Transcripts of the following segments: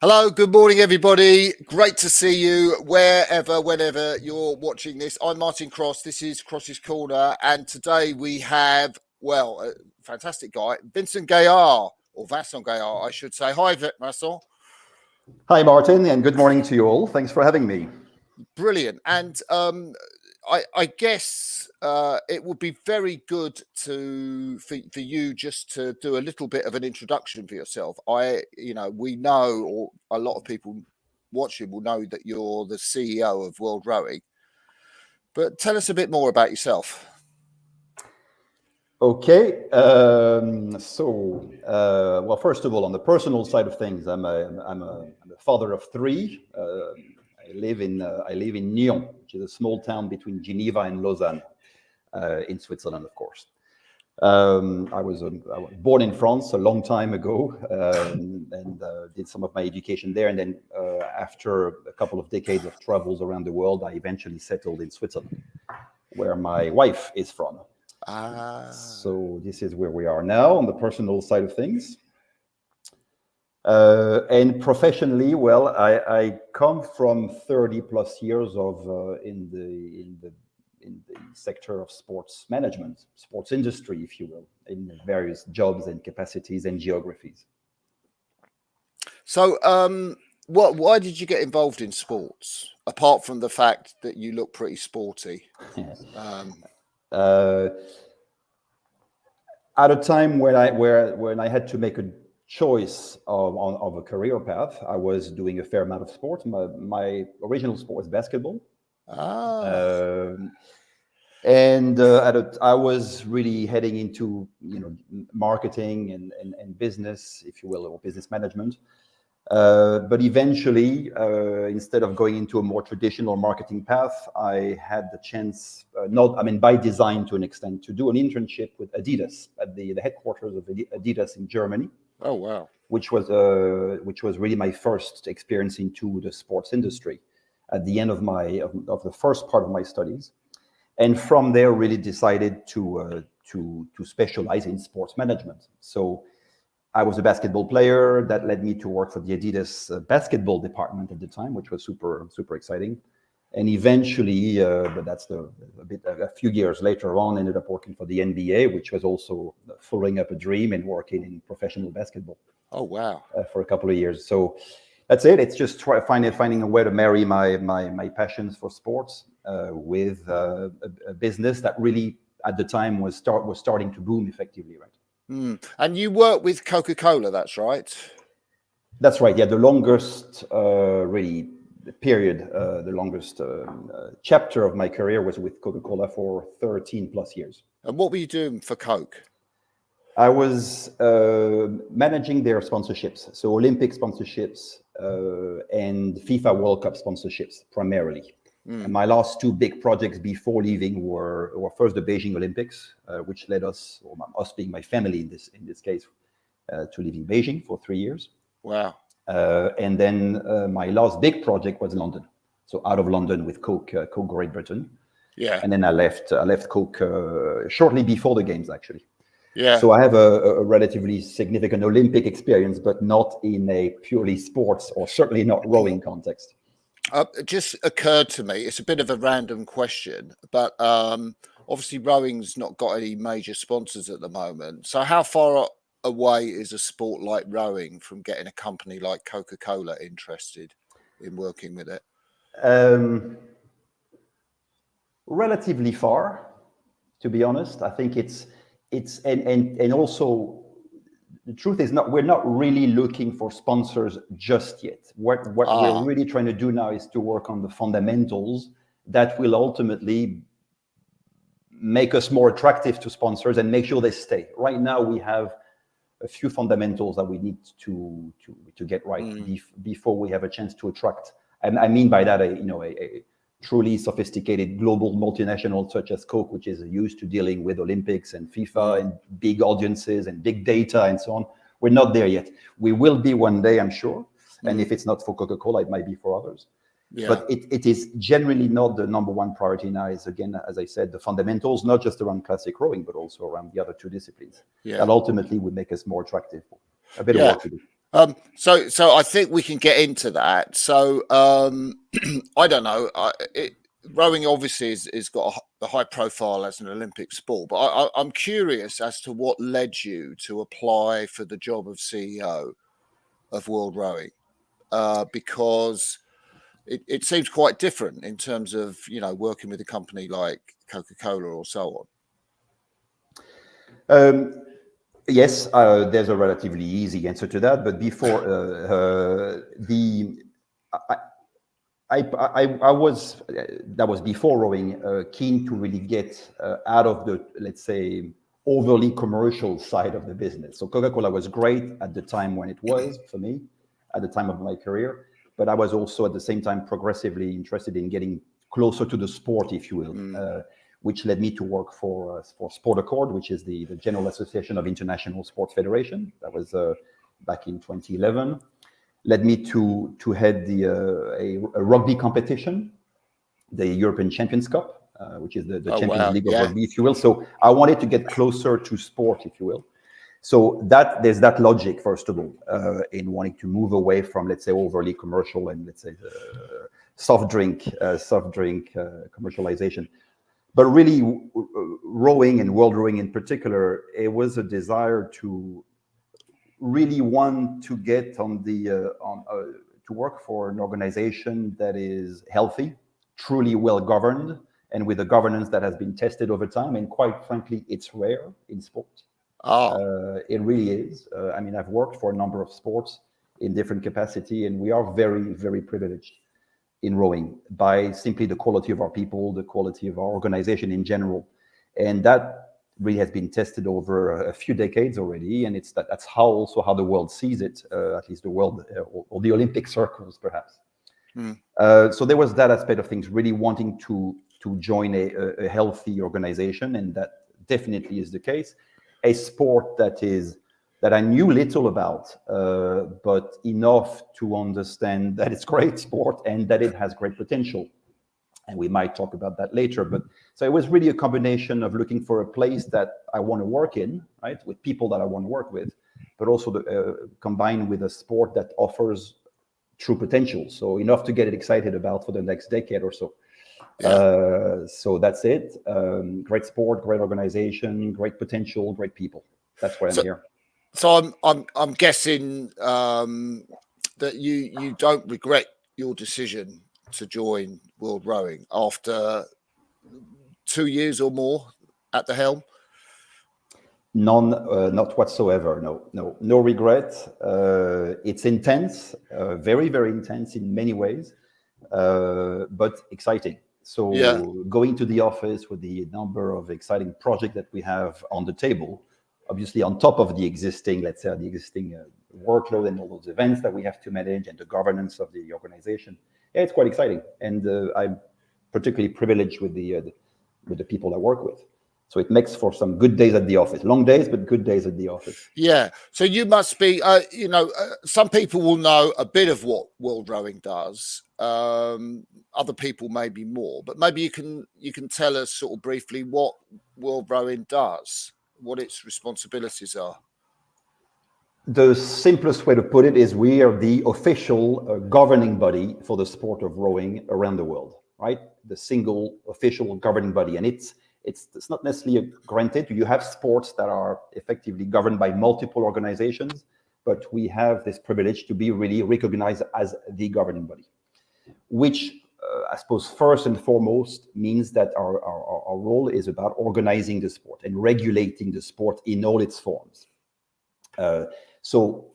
Hello, good morning, everybody. Great to see you wherever, whenever you're watching this. I'm Martin Cross. This is Cross's Corner, and today we have, well, a fantastic guy, Vincent Gaillard, or Vincent Gaillard, I should say. Hi, Vincent. Hi, Martin, and good morning to you all. Thanks for having me. Brilliant. And I guess it would be very good for you just to do a little bit of an introduction for yourself. We know, or a lot of people watching will know that you're the CEO of World Rowing. But tell us a bit more about yourself. Okay, well, first of all, on the personal side of things, I'm a father of three. I live in Nyon, which is a small town between Geneva and Lausanne, in Switzerland, of course. I was born in France a long time ago, and did some of my education there. And then after a couple of decades of travels around the world, I eventually settled in Switzerland, where my wife is from. So this is where we are now on the personal side of things. And professionally, well, I come from 30 plus years of in the sector of sports management, sports industry, if you will, in various jobs and capacities and geographies. So, why did you get involved in sports, apart from the fact that you look pretty sporty? At a time when I had to make a choice of a career path, I was doing a fair amount of sport. My original sport was basketball. I was really heading into marketing and business, if you will, or business management. But eventually, instead of going into a more traditional marketing path, I had the chance, by design to an extent, to do an internship with Adidas at the headquarters of Adidas in Germany. Oh, wow. Which was really my first experience into the sports industry at the end of the first part of my studies. And from there, really decided to specialize in sports management. So I was a basketball player. That led me to work for the Adidas basketball department at the time, which was super, super exciting. And eventually, but that's a few years later on, ended up working for the NBA, which was also following up a dream and working in professional basketball. Oh, wow. For a couple of years. So that's it. It's just finding a way to marry my passions for sports with a business that really, at the time, was starting to boom effectively, right? And you work with Coca-Cola, that's right? That's right. Yeah, the longest really period, the longest chapter of my career was with Coca-Cola for 13 plus years. And what were you doing for Coke? I was managing their sponsorships, so Olympic sponsorships and FIFA World Cup sponsorships primarily. And my last two big projects before leaving were first the Beijing Olympics, which led us, or us being my family in this case, to leaving Beijing for 3 years. Wow. And then my last big project was London, so out of London with Coke Great Britain. Yeah. And then I left Coke shortly before the games, actually. Yeah. So I have a relatively significant Olympic experience, but not in a purely sports or certainly not rowing context. It just occurred to me, it's a bit of a random question, but obviously rowing's not got any major sponsors at the moment. So how far away is a sport like rowing from getting a company like Coca-Cola interested in working with it? Relatively far, to be honest. I think it's and also the truth is we're not really looking for sponsors just yet. What we're really trying to do now is to work on the fundamentals that will ultimately make us more attractive to sponsors and make sure they stay. Right now, we have a few fundamentals that we need to get right before we have a chance to attract. And I mean by that, a truly sophisticated global multinational such as Coke, which is used to dealing with Olympics and FIFA and big audiences and big data and so on. We're not there yet. We will be one day, I'm sure. And if it's not for Coca-Cola, it might be for others. Yeah. But it is generally not the number one priority now. Is, again, as I said, the fundamentals, not just around classic rowing, but also around the other two disciplines. Yeah. That ultimately would make us more attractive. A bit of work to do. So I think we can get into that. So I don't know. Rowing obviously is got a high profile as an Olympic sport, but I'm curious as to what led you to apply for the job of CEO of World Rowing, because it seems quite different in terms of working with a company like Coca-Cola or so on. Yes, there's a relatively easy answer to that. But before I was that was before rowing, keen to really get out of the, let's say, overly commercial side of the business. So Coca-Cola was great at the time when it was for me, at the time of my career. But I was also at the same time progressively interested in getting closer to the sport, if you will, which led me to work for Sport Accord, which is the General Association of International Sports Federation. That was back in 2011. Led me to head a rugby competition, the European Champions Cup, which is the Champions League of rugby, if you will. So I wanted to get closer to sport, if you will. So there's that logic, first of all, in wanting to move away from, let's say, overly commercial and, let's say, soft drink commercialization. But really, rowing and world rowing in particular, it was a desire to really want to get on the to work for an organization that is healthy, truly well governed, and with a governance that has been tested over time. And quite frankly, it's rare in sport. It really is. I mean, I've worked for a number of sports in different capacity, and we are very, very privileged in rowing by simply the quality of our people, the quality of our organization in general. And that really has been tested over a few decades already. And that's how the world sees it, at least the world or the Olympic circles, perhaps. So there was that aspect of things, really wanting to join a healthy organization. And that definitely is the case. A sport that I knew little about, but enough to understand that it's great sport and that it has great potential. And we might talk about that later. But so it was really a combination of looking for a place that I want to work in, right, with people that I want to work with, but also combined with a sport that offers true potential. So enough to get it excited about for the next decade or so. So that's it. Great sport, great organization, great potential, great people. That's why I'm here. So I'm guessing that you don't regret your decision to join World Rowing after 2 years or more at the helm. None, not whatsoever. No regret. It's intense, very, very intense in many ways, but exciting. So going to the office with the number of exciting projects that we have on the table, obviously on top of the existing, let's say, workload and all those events that we have to manage and the governance of the organization, it's quite exciting. And I'm particularly privileged with the people I work with. So it makes for some good days at the office. Long days, but good days at the office. Yeah. So you must be, some people will know a bit of what World Rowing does. Other people maybe more, but maybe you can tell us sort of briefly what World Rowing does, what its responsibilities are. The simplest way to put it is we are the official governing body for the sport of rowing around the world, right? The single official governing body. And it's not necessarily granted. You have sports that are effectively governed by multiple organizations, but we have this privilege to be really recognized as the governing body, which I suppose first and foremost means that our role is about organizing the sport and regulating the sport in all its forms. So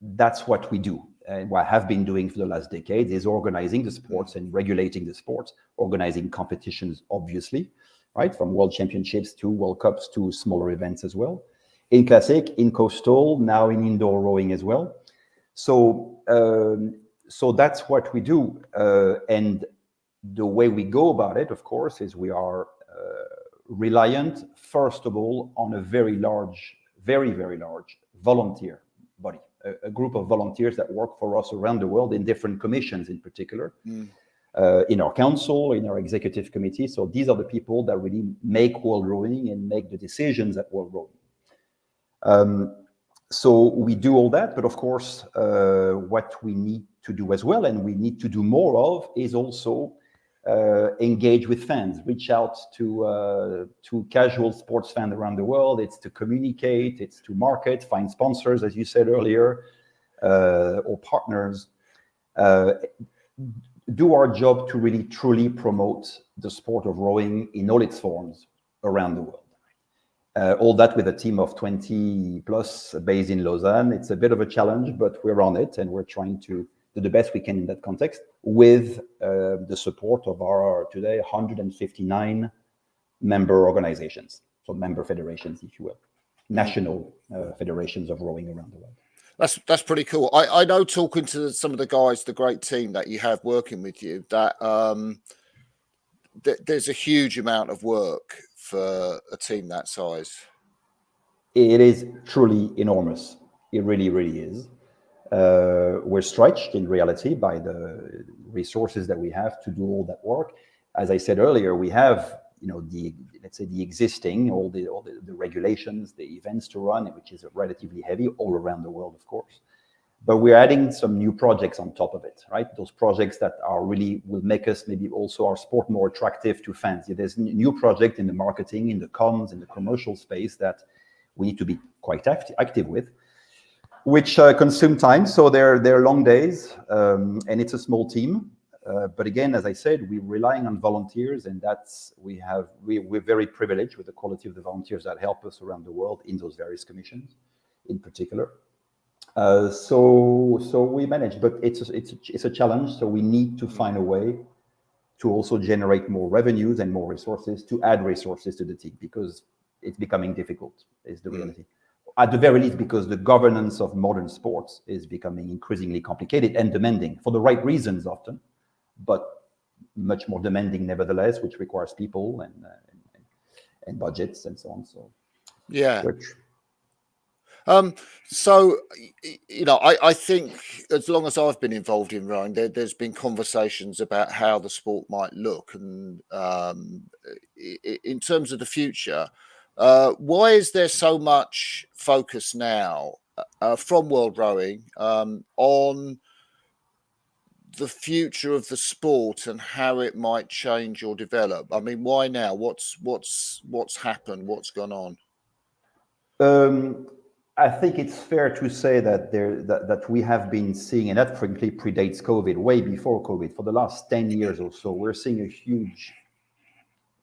that's what we do. And what I have been doing for the last decade is organizing the sports and regulating the sports, organizing competitions, obviously, right? From world championships to World Cups to smaller events as well. In classic, in coastal, now in indoor rowing as well. So that's what we do. And the way we go about it, of course, is we are reliant, first of all, on a very large, very, very large volunteer body, a group of volunteers that work for us around the world in different commissions in particular, in our council, in our executive committee. So these are the people that really make World Rowing and make the decisions at World Rowing. So we do all that, but of course, what we need to do as well, and we need to do more of, is also engage with fans, reach out to casual sports fans around the world. It's to communicate, it's to market, find sponsors, as you said earlier, or partners. Do our job to really truly promote the sport of rowing in all its forms around the world. All that with a team of 20 plus based in Lausanne. It's a bit of a challenge, but we're on it, and we're trying to do the best we can in that context with the support of our today 159 member organizations, so member federations, if you will, national federations of rowing around the world. That's pretty cool. I know, talking to some of the guys, the great team that you have working with you, that there's a huge amount of work for a team that size. It is truly enormous. It really, really is. We're stretched in reality by the resources that we have to do all that work. As I said earlier, we have, let's say the existing, all the regulations, the events to run, which is relatively heavy all around the world, of course. But we're adding some new projects on top of it, right? Those projects that are really will make us maybe also our sport more attractive to fans. There's new project in the marketing, in the comms, in the commercial space that we need to be quite active with, which consume time. So they're long days, and it's a small team. But again, as I said, we're relying on volunteers, and we're very privileged with the quality of the volunteers that help us around the world in those various commissions, in particular. So we manage, but it's a challenge. So we need to find a way to also generate more revenues and more resources, to add resources to the team, because it's becoming difficult, is the reality. At the very least, because the governance of modern sports is becoming increasingly complicated and demanding for the right reasons often, but much more demanding nevertheless, which requires people and budgets and so on. So yeah. So, I think as long as I've been involved in rowing, there's been conversations about how the sport might look, and in terms of the future, why is there so much focus now from World Rowing on the future of the sport and how it might change or develop? I mean, why now? What's happened? What's gone on? I think it's fair to say that that we have been seeing, and that frankly predates COVID, way before COVID, for the last 10 years or so, we're seeing a huge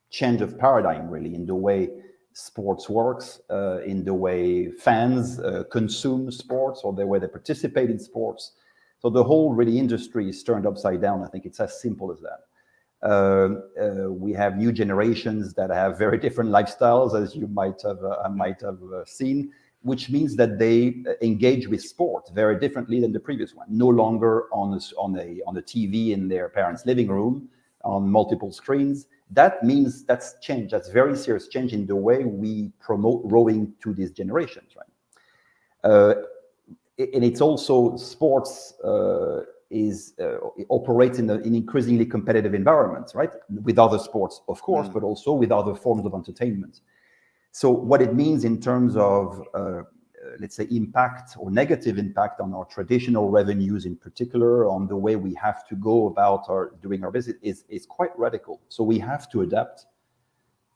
change of paradigm, really, in the way sports works, in the way fans consume sports, or the way they participate in sports. So the whole really industry is turned upside down. I think it's as simple as that. We have new generations that have very different lifestyles, as you might have seen, which means that they engage with sport very differently than the previous one. No longer on a TV in their parents' living room on multiple screens. That means that's change. That's very serious change in the way we promote rowing to these generations, right? And it's also sports operates in increasingly competitive environments, right? With other sports, of course, but also with other forms of entertainment. So what it means in terms of, let's say, impact or negative impact on our traditional revenues, in particular, on the way we have to go about doing our business, is quite radical. So we have to adapt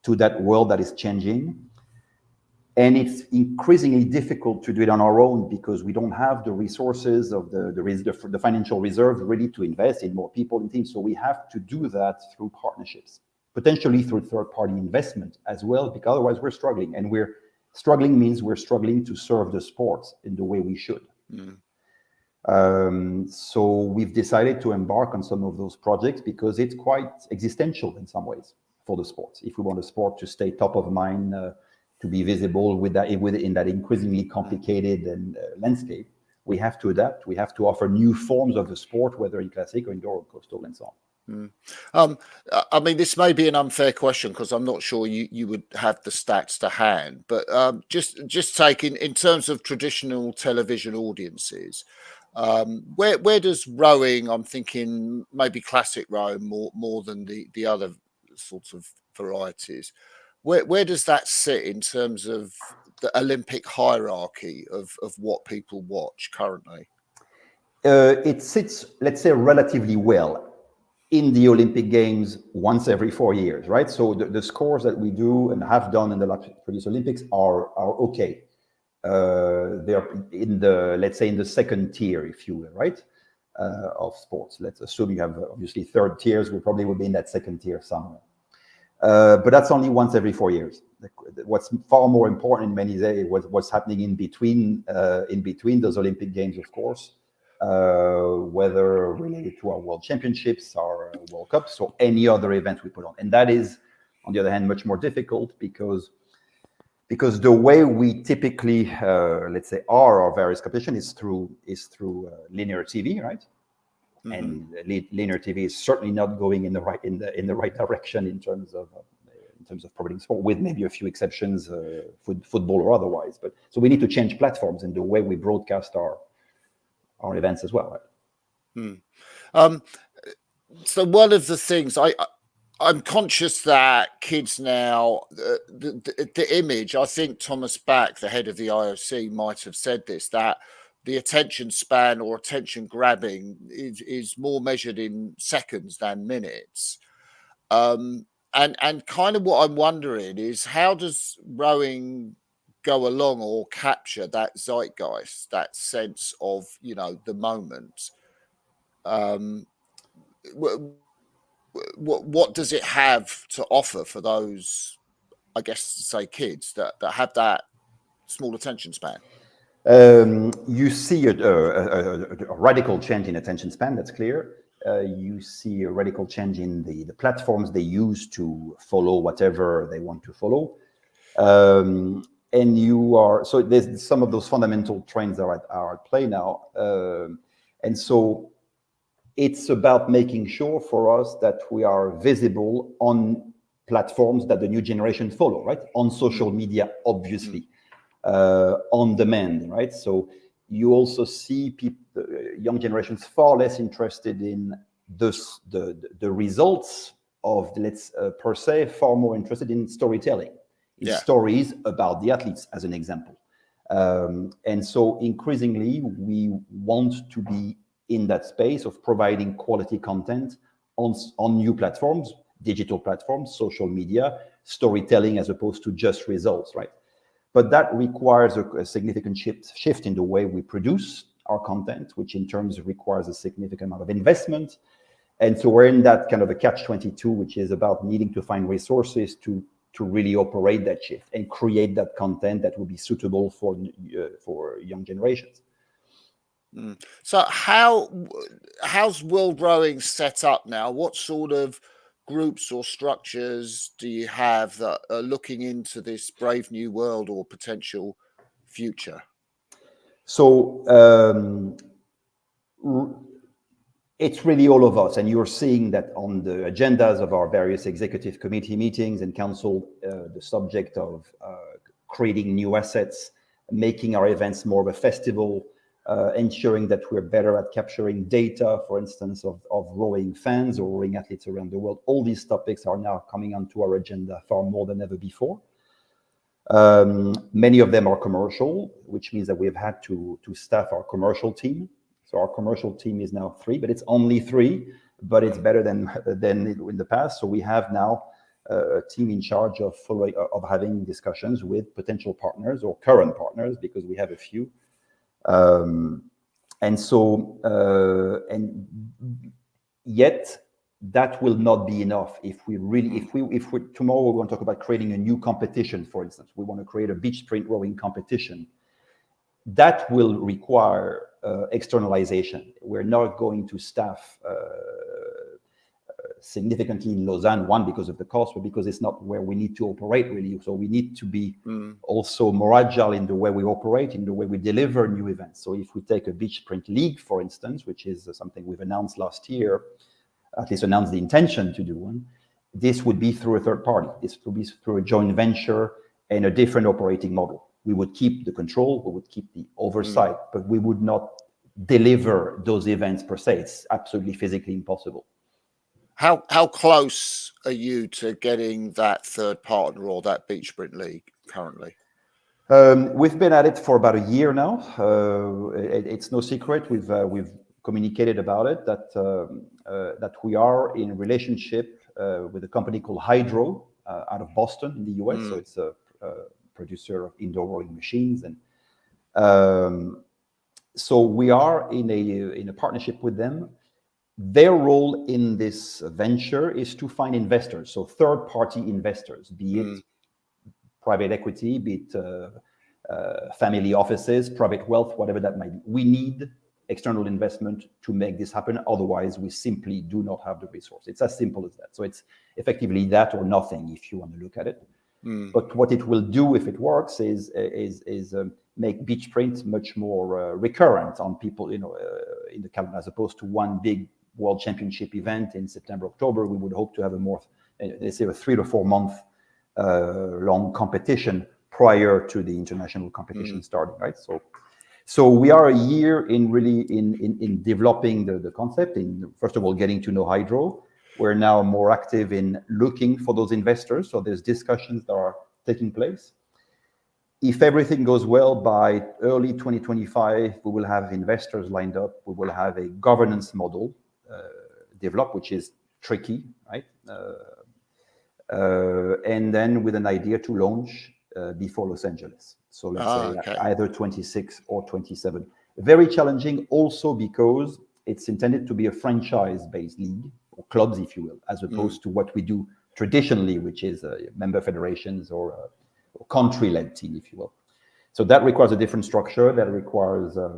to that world that is changing. And it's increasingly difficult to do it on our own because we don't have the resources of the financial reserve really to invest in more people and things. So we have to do that through partnerships, potentially through third-party investment as well, because otherwise we're struggling. And we're struggling means we're struggling to serve the sports in the way we should. So we've decided to embark on some of those projects because it's quite existential in some ways for the sports. If we want the sport to stay top of mind, to be visible in that increasingly complicated landscape, we have to adapt. We have to offer new forms of the sport, whether in classic or indoor or coastal and so on. I mean, this may be an unfair question because I'm not sure you would have the stats to hand, but just taking in terms of traditional television audiences, where does rowing? I'm thinking maybe classic rowing more than the other sorts of varieties. where does that sit in terms of the Olympic hierarchy of what people watch currently? It sits, let's say, relatively well in the Olympic Games once every 4 years, right? So the scores that we do and have done in the previous Olympics are okay. They're in the, let's say, in the second tier, if you will, right, of sports. Let's assume you have obviously third tiers. We probably will be in that second tier somewhere. But that's only once every 4 years. What's far more important in many ways what's happening in between those Olympic Games, of course, whether related to our World Championships, our World Cups, or any other event we put on. And that is, on the other hand, much more difficult because the way we typically, let's say, our various competition is through linear TV, right? Mm-hmm. And linear TV is certainly not going in the right direction in terms of promoting sport, with maybe a few exceptions, football or otherwise. But so we need to change platforms in the way we broadcast our events as well. Right? So one of the things I'm conscious that kids now, the image, I think Thomas Bach, the head of the IOC, might have said this, that the attention span or attention grabbing is more measured in seconds than minutes. And kind of what I'm wondering is, how does rowing go along or capture that zeitgeist, that sense of, the moment? What does it have to offer for those, I guess, say kids that have that small attention span? You see a radical change in attention span, that's clear. You see a radical change in the platforms they use to follow whatever they want to follow. And so there's some of those fundamental trends are at play now. And so it's about making sure for us that we are visible on platforms that the new generation follow, right? On social media, obviously, on demand, right? So you also see young generations far less interested in the results of, per se, far more interested in storytelling, stories about the athletes, as an example. And so increasingly, we want to be in that space of providing quality content on new platforms, digital platforms, social media, storytelling, as opposed to just results, right? But that requires a significant shift in the way we produce our content, which in turn requires a significant amount of investment. And so we're in that kind of a catch-22, which is about needing to find resources to really operate that shift and create that content that will be suitable for young generations. So how's World Rowing set up now? What sort of groups or structures do you have that are looking into this brave new world or potential future? So it's really all of us, and you're seeing that on the agendas of our various executive committee meetings and council, the subject of creating new assets, making our events more of a festival, ensuring that we're better at capturing data, for instance, of rowing fans or rowing athletes around the world. All these topics are now coming onto our agenda far more than ever before. Many of them are commercial, which means that we've had to staff our commercial team. So our commercial team is now 3, but it's only 3, but it's better than in the past. So we have now a team in charge of having discussions with potential partners or current partners, because we have a few. And yet that will not be enough if we tomorrow we're going to talk about creating a new competition. For instance, we want to create a beach sprint rowing competition. That will require externalization. We're not going to staff significantly in Lausanne, one, because of the cost, but because it's not where we need to operate really. So we need to be also more agile in the way we operate, in the way we deliver new events. So if we take a beach sprint league, for instance, which is something we've announced last year, at least announced the intention to do one, this would be through a third party. This would be through a joint venture and a different operating model. We would keep the control, we would keep the oversight, but we would not deliver those events per se. It's absolutely physically impossible. How close are you to getting that third partner or that beach sprint league currently? We've been at it for about a year now. It's no secret. We've communicated about it that we are in relationship with a company called Hydro out of Boston in the US. So it's a producer of indoor rowing machines, and so we are in a partnership with them. Their role in this venture is to find investors, so third-party investors, be it private equity, be it family offices, private wealth, whatever that might be. We need external investment to make this happen. Otherwise, we simply do not have the resource. It's as simple as that. So it's effectively that or nothing, if you want to look at it. But what it will do, if it works, is make beach sprint much more recurrent on people, in the calendar, as opposed to one big World Championship event in September, October. We would hope to have a more, let's say, a 3 to 4 month long competition prior to the international competition starting, right? So we are a year in developing the concept, in first of all getting to know Hydro. We're now more active in looking for those investors. So there's discussions that are taking place. If everything goes well, by early 2025, we will have investors lined up. We will have a governance model developed, which is tricky, right? And then with an idea to launch before Los Angeles. So let's say either 26 or 27. Very challenging also because it's intended to be a franchise-based league, or clubs, if you will, as opposed to what we do traditionally, which is member federations or country-led team, if you will. So that requires a different structure. That requires, a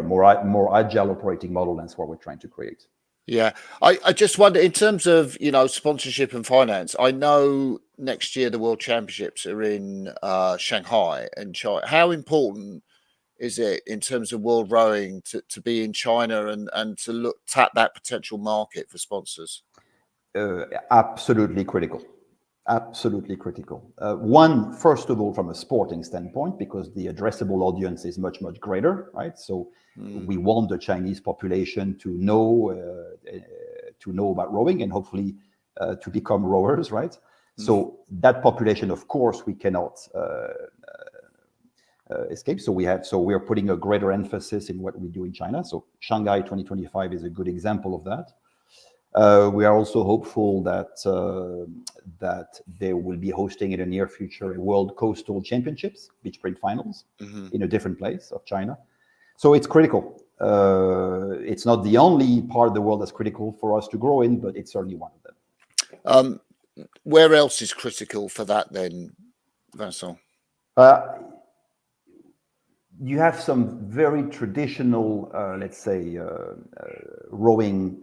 more agile operating model. That's what we're trying to create. Yeah, I just wonder, in terms of sponsorship and finance. I know next year the World Championships are in Shanghai and China. How important is it in terms of world rowing to be in China and to tap that potential market for sponsors? Absolutely critical. Absolutely critical. One, first of all, from a sporting standpoint, because the addressable audience is much, much greater, right? So we want the Chinese population to know about rowing and hopefully to become rowers, right? So that population, of course, we cannot escape. So we are putting a greater emphasis in what we do in China. So Shanghai 2025 is a good example of that. We are also hopeful that they will be hosting in the near future a World Coastal Championships, beach sprint finals, in a different place of China. So it's critical. It's not the only part of the world that's critical for us to grow in, but it's certainly one of them. Where else is critical for that then, Vincent? You have some very traditional, let's say, rowing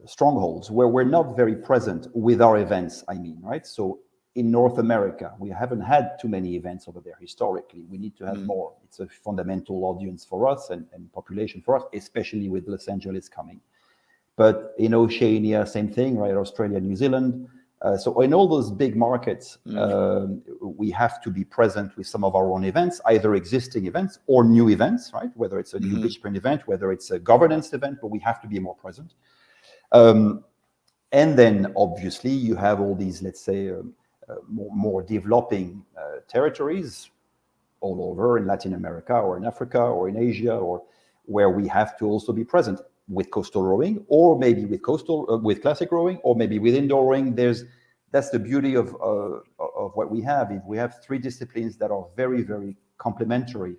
strongholds where we're not very present with our events, right? So in North America, we haven't had too many events over there historically. We need to have more. It's a fundamental audience for us and population for us, especially with Los Angeles coming. But in Oceania, same thing, right? Australia, New Zealand. So in all those big markets, we have to be present with some of our own events, either existing events or new events, right? Whether it's a new beach sprint event, whether it's a governance event, but we have to be more present. And then obviously you have all these, let's say, more developing territories all over in Latin America or in Africa or in Asia, or where we have to also be present with coastal rowing, or maybe with with classic rowing, or maybe with indoor rowing. That's the beauty of what we have. We have three disciplines that are very, very complementary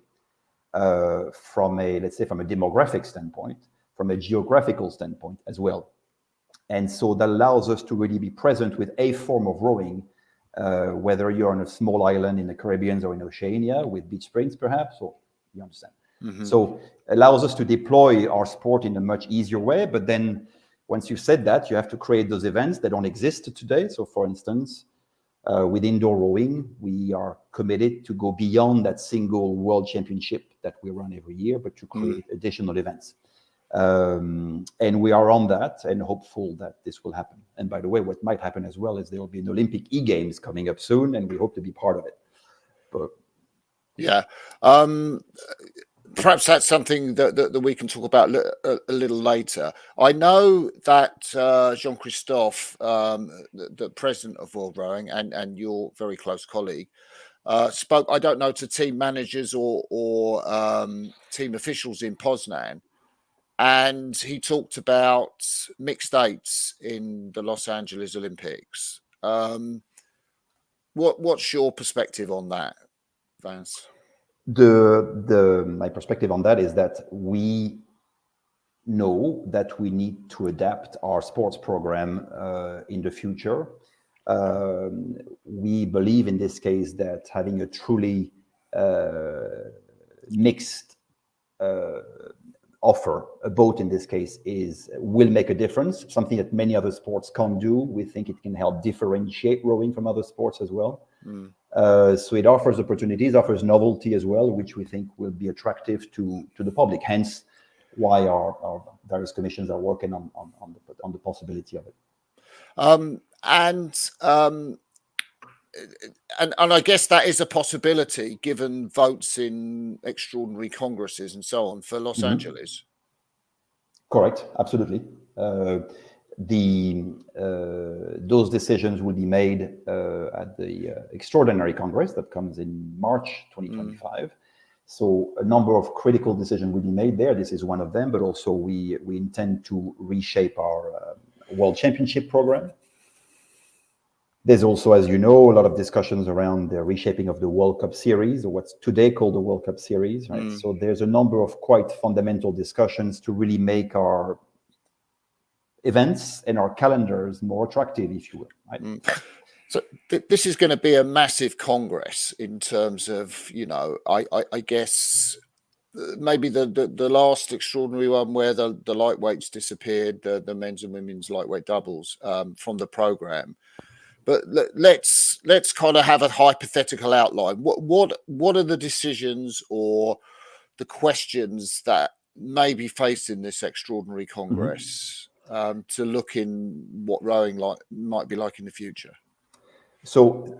from a demographic standpoint, from a geographical standpoint as well. And so that allows us to really be present with a form of rowing, whether you're on a small island in the Caribbean or in Oceania with beach sprints, perhaps, or you understand. So allows us to deploy our sport in a much easier way. But then once you've said that, you have to create those events that don't exist today. So for instance, with indoor rowing, we are committed to go beyond that single world championship that we run every year, but to create additional events. And we are on that and hopeful that this will happen. And by the way, what might happen as well is there will be an Olympic e-games coming up soon, and we hope to be part of it. But yeah. perhaps that's something that we can talk about a little later. I know that Jean-Christophe, the president of World Rowing, and your very close colleague, spoke, I don't know, to team managers or team officials in Poznan, and he talked about mixed dates in the Los Angeles Olympics. What's your perspective on that, Vance? My perspective on that is that we know that we need to adapt our sports program in the future. We believe in this case that having a truly mixed offer, a boat in this case, will make a difference, something that many other sports can't do. We think it can help differentiate rowing from other sports as well. So it offers opportunities, offers novelty as well, which we think will be attractive to the public. Hence, why our various commissions are working on the possibility of it. And I guess that is a possibility given votes in extraordinary congresses and so on for Los Angeles. Correct, absolutely. Those decisions will be made at the extraordinary congress that comes in March 2025. So a number of critical decisions will be made there. This is one of them, but also we intend to reshape our World Championship program. There's also, as you know, a lot of discussions around the reshaping of the World Cup Series, or what's today called the World Cup Series, right? So there's a number of quite fundamental discussions to really make our events and our calendars more attractive, if you will, right? So this is going to be a massive congress in terms of, I guess maybe the last extraordinary one where the lightweights disappeared, the men's and women's lightweight doubles from the program. But let's kind of have a hypothetical outline. What are the decisions or the questions that may be faced in this extraordinary congress to look in what rowing might be like in the future? So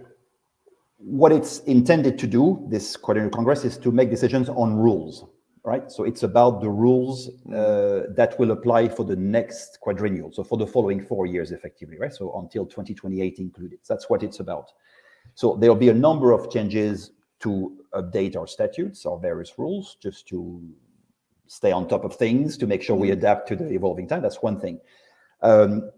what it's intended to do, this quadrennial congress, is to make decisions on rules, right? So it's about the rules that will apply for the next quadrennial, so for the following 4 years, effectively, right? So until 2028 included. That's what it's about. So there'll be a number of changes to update our statutes, our various rules, just to stay on top of things, to make sure we adapt to the evolving time. That's one thing.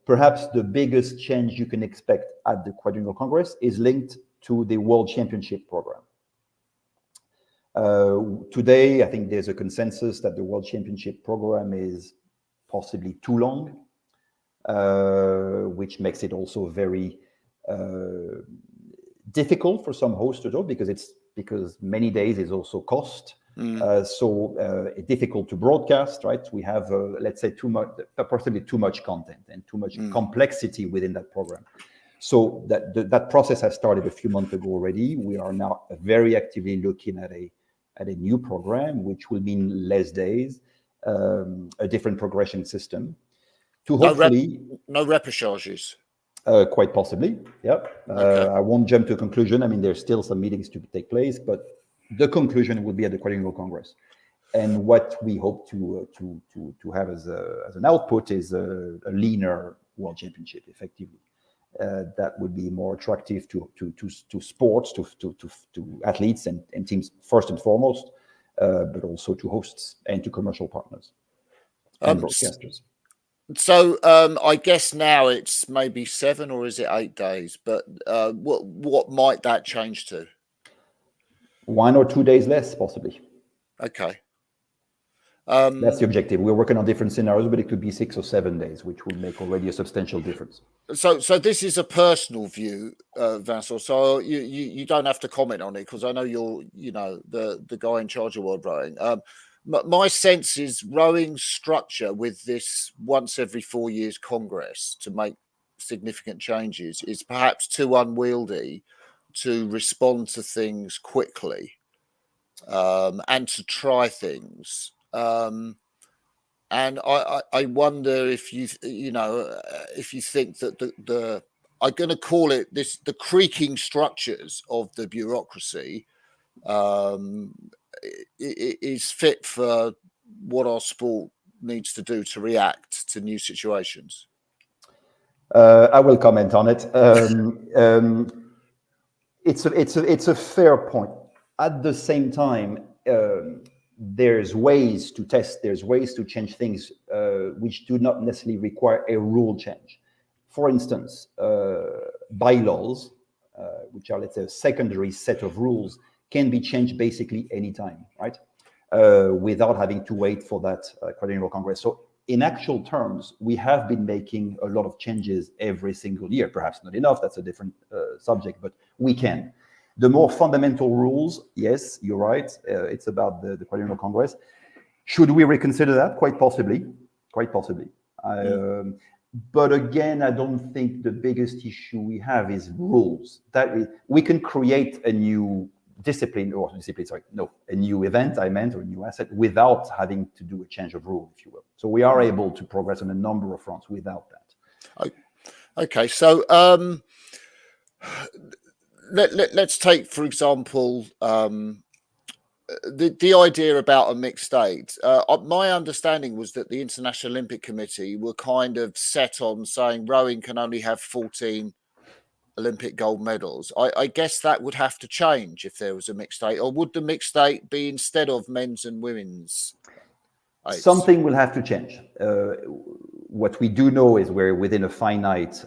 Perhaps the biggest change you can expect at the Quadrennial Congress is linked to the World Championship program. Today, I think there's a consensus that the World Championship program is possibly too long, which makes it also very difficult for some hosts to do, because many days is also cost. So difficult to broadcast, right? We have, let's say, possibly too much content and too much complexity within that program. So that process has started a few months ago already. We are now very actively looking at a new program, which will mean less days, a different progression system. To hopefully no repêchages. Quite possibly, yeah. Okay. I won't jump to a conclusion. I mean, there's still some meetings to take place, but the conclusion will be at the Quadrennial Congress. And what we hope to have as an output is a leaner World Championship, effectively. That would be more attractive to sports, to athletes and teams first and foremost, but also to hosts and to commercial partners and broadcasters. So I guess now it's maybe 7 or is it 8 days? But what might that change to? 1 or 2 days less, possibly. Okay. That's the objective. We're working on different scenarios, but it could be 6 or 7 days, which will make already a substantial difference. So this is a personal view, Vincent. So you don't have to comment on it, because I know you're the guy in charge of World Rowing. My sense is rowing structure with this once every 4 years Congress to make significant changes is perhaps too unwieldy to respond to things quickly and to try things. And I wonder if you think that the I'm going to call it the creaking structures of the bureaucracy is fit for what our sport needs to do to react to new situations? I will comment on it. It's a fair point. At the same time, there's ways to test, there's ways to change things which do not necessarily require a rule change. For instance, bylaws, which are, let's say, a secondary set of rules, can be changed basically anytime, right? Without having to wait for that quadrennial Congress. So in actual terms, we have been making a lot of changes every single year. Perhaps not enough, that's a different subject, but we can. The more fundamental rules, yes, you're right, it's about the quadrennial Congress. Should we reconsider that? Quite possibly, quite possibly. But again, I don't think the biggest issue we have is rules. We can create a new a new event, I meant, or a new asset without having to do a change of rule, if you will. So we are able to progress on a number of fronts without that. Okay, so let's take, for example, the idea about a mixed eight. My understanding was that the International Olympic Committee were kind of set on saying rowing can only have 14 Olympic gold medals. I guess that would have to change if there was a mixed eight, or would the mixed eight be instead of men's and women's eights? Something will have to change. What we do know is we're within a finite,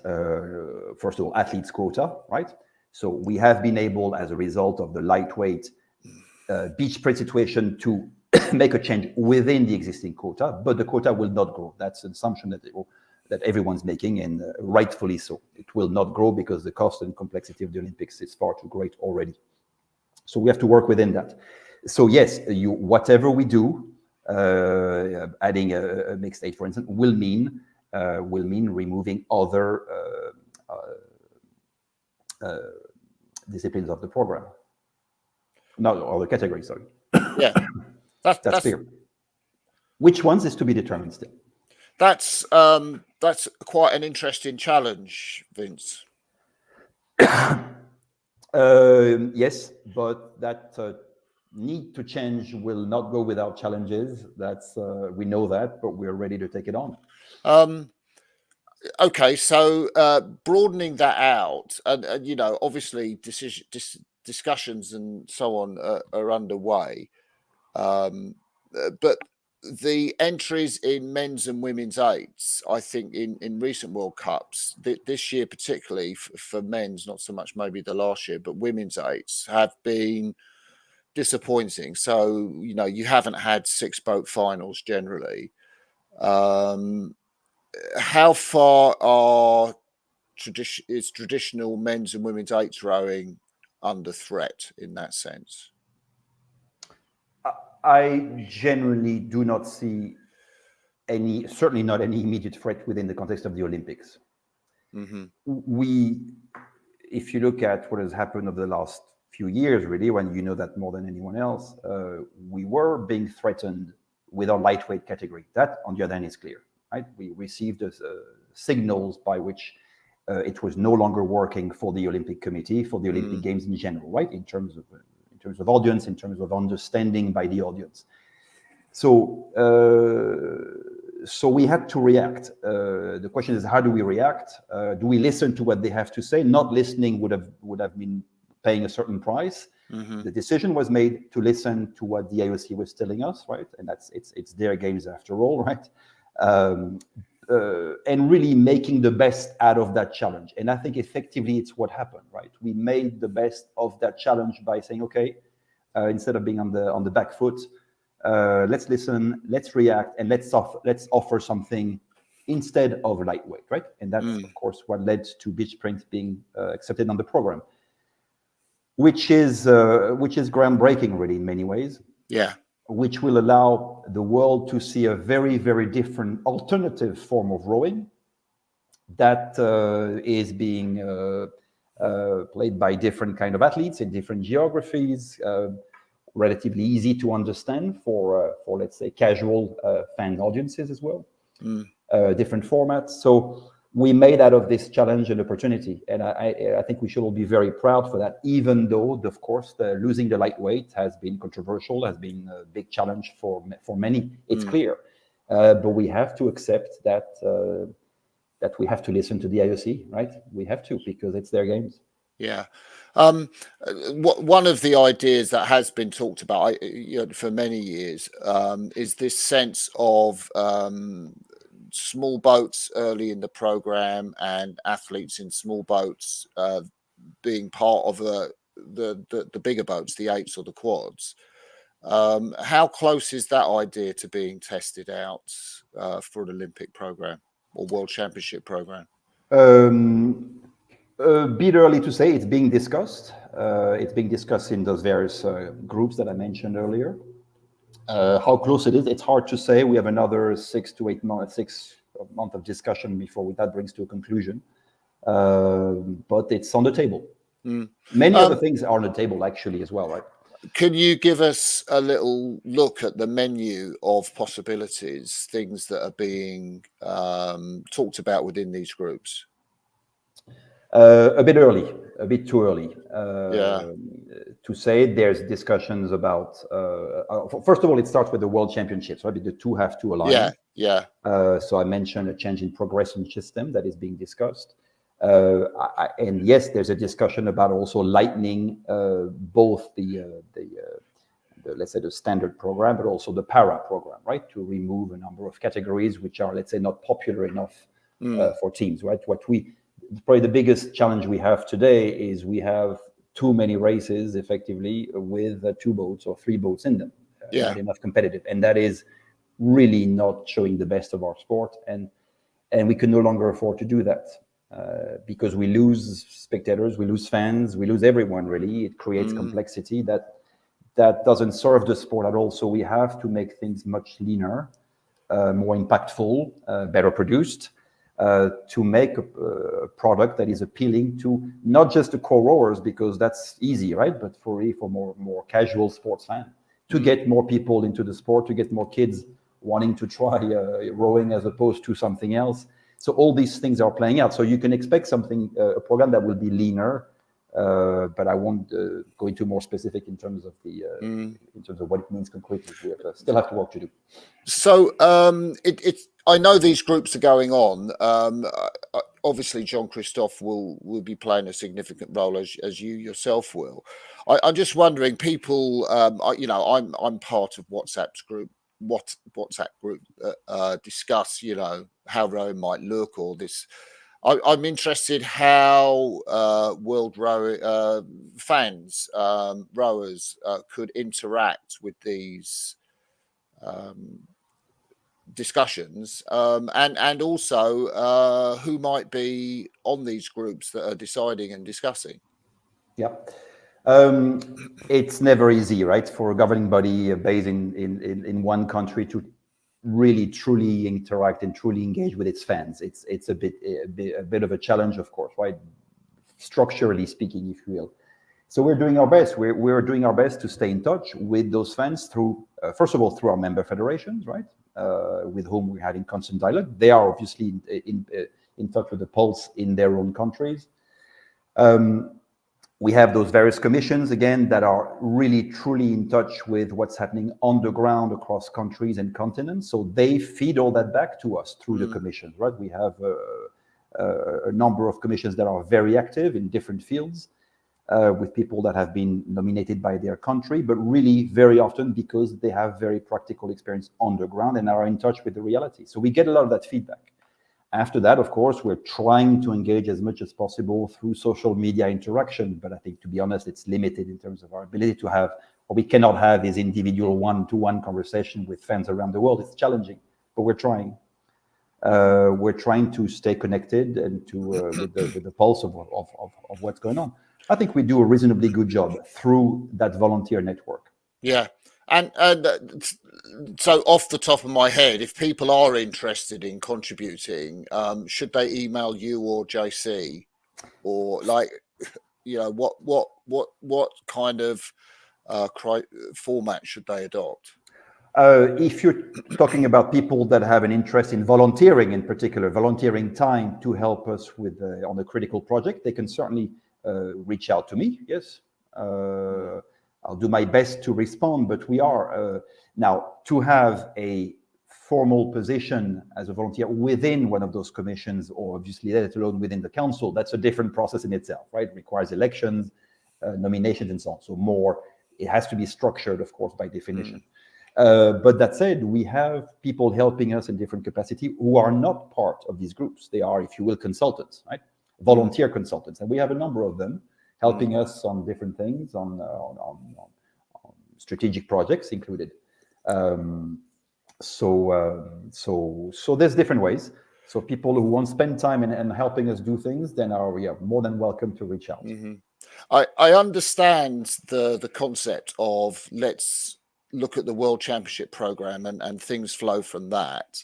first of all, athletes quota, right? So we have been able, as a result of the lightweight beach sprint situation, to make a change within the existing quota, but the quota will not grow. That's an assumption that everyone's making, and rightfully so. It will not grow because the cost and complexity of the Olympics is far too great already. So we have to work within that. So yes, whatever we do, adding a mixed eight, for instance, will mean removing other disciplines of the program. No, other categories, sorry. Yeah, that's clear. Which ones is to be determined still. That's quite an interesting challenge, Vince. Yes, but that need to change will not go without challenges. That's we know that, but we're ready to take it on. Okay, so broadening that out, and obviously discussions and so on are underway, but the entries in men's and women's eights, I think in recent World Cups, this year particularly for men's, not so much maybe the last year, but women's eights have been disappointing. So, you haven't had 6-boat finals generally. How far is traditional men's and women's eights rowing under threat in that sense? I generally do not see certainly not any immediate threat within the context of the Olympics. Mm-hmm. If you look at what has happened over the last few years, really, when you know that more than anyone else, we were being threatened with our lightweight category. That, on the other hand, is clear, right? We received signals by which it was no longer working for the Olympic Committee, for the Olympic Games in general, right? In terms of audience, in terms of understanding by the audience. So we had to react. The question is, how do we react? Do we listen to what they have to say? Not listening would have been paying a certain price. Mm-hmm. The decision was made to listen to what the IOC was telling us, right? And it's their games after all, right? And really making the best out of that challenge. And I think effectively it's what happened, right? We made the best of that challenge by saying, okay, instead of being on the back foot, let's listen, let's react, and let's offer something instead of lightweight, right? And that's of course what led to beach sprint being accepted on the program, which is groundbreaking, really, in many ways. Yeah. Which will allow the world to see a very, very different alternative form of rowing that is being played by different kind of athletes in different geographies, relatively easy to understand for let's say casual fan audiences as well. Different formats. So we made out of this challenge an opportunity, and I think we should all be very proud for that. Even though, of course, losing the lightweight has been controversial, has been a big challenge for many. It's clear, but we have to accept that that we have to listen to the IOC, right? We have to, because it's their games. Yeah. One of the ideas that has been talked about for many years is this sense of small boats early in the program and athletes in small boats being part of the bigger boats, the eights or the quads. How close is that idea to being tested out for an Olympic program or World Championship program? A bit early to say. It's being discussed. It's being discussed in those various groups that I mentioned earlier. How close it is, it's hard to say. We have another 6 to 8 months, 6 months of discussion before that brings to a conclusion. But it's on the table. Many other things are on the table actually as well, right? Can you give us a little look at the menu of possibilities, things that are being talked about within these groups? A bit early, a bit too early Yeah. to say. There's discussions about, first of all, it starts with the World Championships, right? The two have to align. Yeah. So I mentioned a change in progression system that is being discussed. And yes, there's a discussion about also lightening both the let's say the standard program, but also the para program, right? To remove a number of categories which are, let's say, not popular enough for teams, right? Probably the biggest challenge we have today is we have too many races effectively with 2 boats or 3 boats in them, not enough competitive, and that is really not showing the best of our sport, and we can no longer afford to do that because we lose spectators, we lose fans, we lose everyone. Really, it creates complexity that doesn't serve the sport at all. So we have to make things much leaner, more impactful, better produced. To make a product that is appealing to not just the core rowers, because that's easy, right? But for more casual sports fans, to get more people into the sport, to get more kids wanting to try rowing as opposed to something else. So all these things are playing out. So you can expect something, a program that will be leaner, but I won't go into more specific in terms of in terms of what it means concretely. We still have to work to do. So I know these groups are going on. Obviously, Jean-Christophe will be playing a significant role as you yourself will. I'm just wondering, people. I'm part of WhatsApp group discuss how rowing might look, or this. I'm interested how world row fans, rowers could interact with these discussions, and also who might be on these groups that are deciding and discussing. Yeah. It's never easy, right, for a governing body based in one country to really truly interact and truly engage with its fans. It's a bit of a challenge, of course, right? Structurally speaking, if you will. So we're doing our best. We're doing our best to stay in touch with those fans through, first of all, through our member federations, right, with whom we're having constant dialogue. They are obviously in touch with the pulse in their own countries. We have those various commissions, again, that are really truly in touch with what's happening on the ground across countries and continents. So they feed all that back to us through the commissions, right? We have a number of commissions that are very active in different fields, with people that have been nominated by their country, but really very often because they have very practical experience on the ground and are in touch with the reality. So we get a lot of that feedback. After that, of course, we're trying to engage as much as possible through social media interaction, but I think, to be honest, it's limited in terms of our ability to have, what we cannot have is individual one-to-one conversation with fans around the world. It's challenging, but we're trying. We're trying to stay connected and to with the pulse of what's going on. I think we do a reasonably good job through that volunteer network. Yeah. And so off the top of my head, if people are interested in contributing, should they email you or JC, or what kind of format should they adopt? If you're talking about people that have an interest in volunteering, in particular, volunteering time to help us with on a critical project, they can certainly reach out to me. Yes, I'll do my best to respond. But we are now to have a formal position as a volunteer within one of those commissions, or obviously let alone within the council. That's a different process in itself, right? It requires elections, nominations, and so on. So more, it has to be structured, of course, by definition. But that said, we have people helping us in different capacity who are not part of these groups. They are, if you will, consultants, right? Volunteer consultants. And we have a number of them helping us on different things, on strategic projects included. So there's different ways. So people who want to spend time and helping us do things, then are more than welcome to reach out. I understand the concept of let's look at the World Championship program and things flow from that.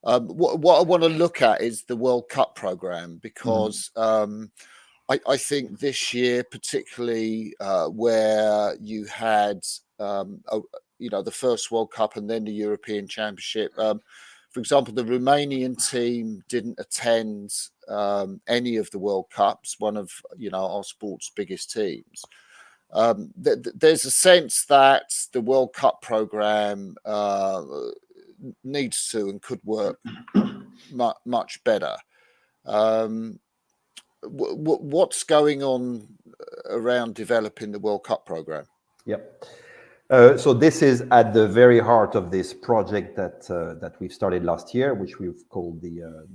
What I want to look at is the World Cup program, because I think this year, particularly where you had the first World Cup and then the European Championship. For example, the Romanian team didn't attend any of the World Cups, one of our sport's biggest teams. There's a sense that the World Cup program needs to and could work much better. What's going on around developing the World Cup program? Yep. So this is at the very heart of this project that we've started last year, which we've called the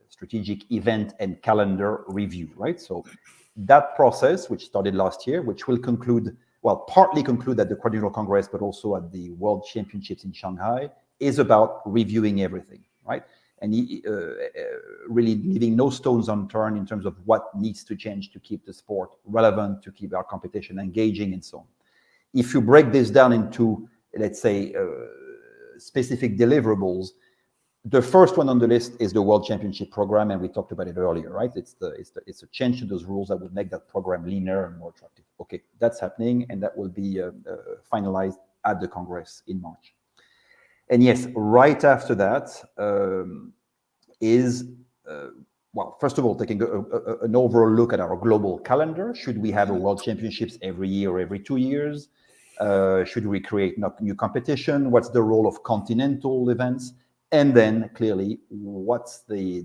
Strategic Event and Calendar Review, right? So that process, which started last year, which will partly conclude at the Quadrennial Congress, but also at the World Championships in Shanghai, is about reviewing everything, right? And really leaving no stones unturned in terms of what needs to change to keep the sport relevant, to keep our competition engaging, and so on. If you break this down into, let's say, specific deliverables, the first one on the list is the World Championship program, and we talked about it earlier, right? It's a change to those rules that would make that program leaner and more attractive. Okay, that's happening, and that will be finalized at the Congress in March. And yes, right after that first of all, taking an overall look at our global calendar. Should we have a World Championships every year or every 2 years? Should we create new competition? What's the role of continental events? And then clearly, what's the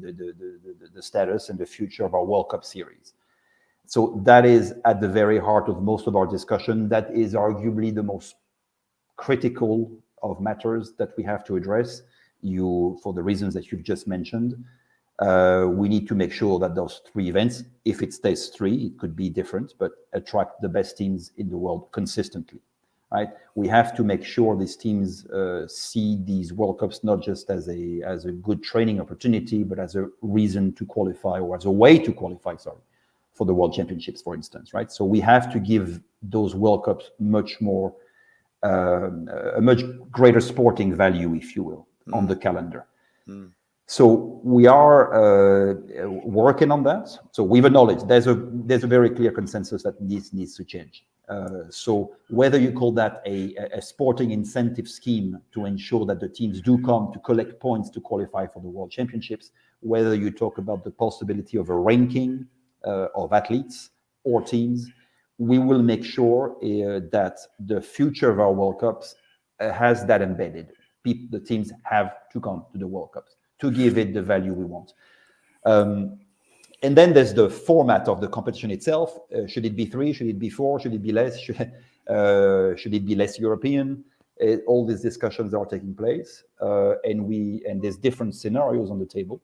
status and the future of our World Cup series? So that is at the very heart of most of our discussion. That is arguably the most critical of matters that we have to address. For the reasons that you've just mentioned, we need to make sure that those 3 events, if it stays 3, it could be different, but attract the best teams in the world consistently, right? We have to make sure these teams see these World Cups not just as a good training opportunity, but as a reason to qualify, or as a way to qualify, for the World Championships, for instance, right? So we have to give those World Cups much more, a much greater sporting value, if you will, on the calendar. So we are working on that. So we've acknowledged there's a very clear consensus that this needs to change. So whether you call that a sporting incentive scheme to ensure that the teams do come to collect points to qualify for the World Championships, whether you talk about the possibility of a ranking of athletes or teams, we will make sure that the future of our World Cups has that embedded. The teams have to come to the World Cups to give it the value we want. And then there's the format of the competition itself. Should it be 3? Should it be 4? Should it be less? Should it be less European? All these discussions are taking place, and there's different scenarios on the table.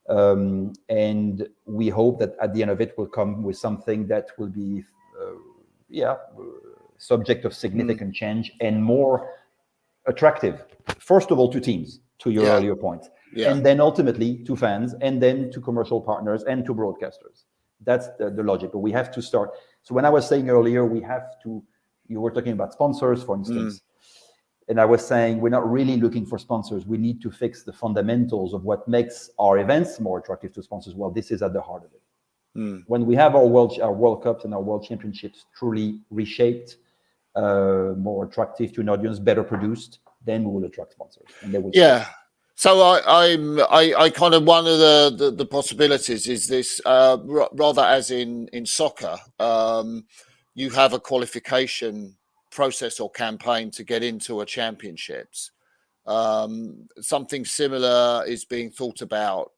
And we hope that at the end of it, we'll come with something that will be, subject of significant change and more attractive. First of all, to teams, to your earlier point. And then ultimately to fans, and then to commercial partners and to broadcasters. That's the logic. But we have to start. So when I was saying earlier, you were talking about sponsors, for instance. And I was saying, we're not really looking for sponsors. We need to fix the fundamentals of what makes our events more attractive to sponsors. Well, this is at the heart of it. When we have our World Cups and our World Championships truly reshaped, more attractive to an audience, better produced, then we will attract sponsors, and they will. Yeah. So I kind of, one of the possibilities is this, rather as in soccer, you have a qualification process or campaign to get into a championships. Something similar is being thought about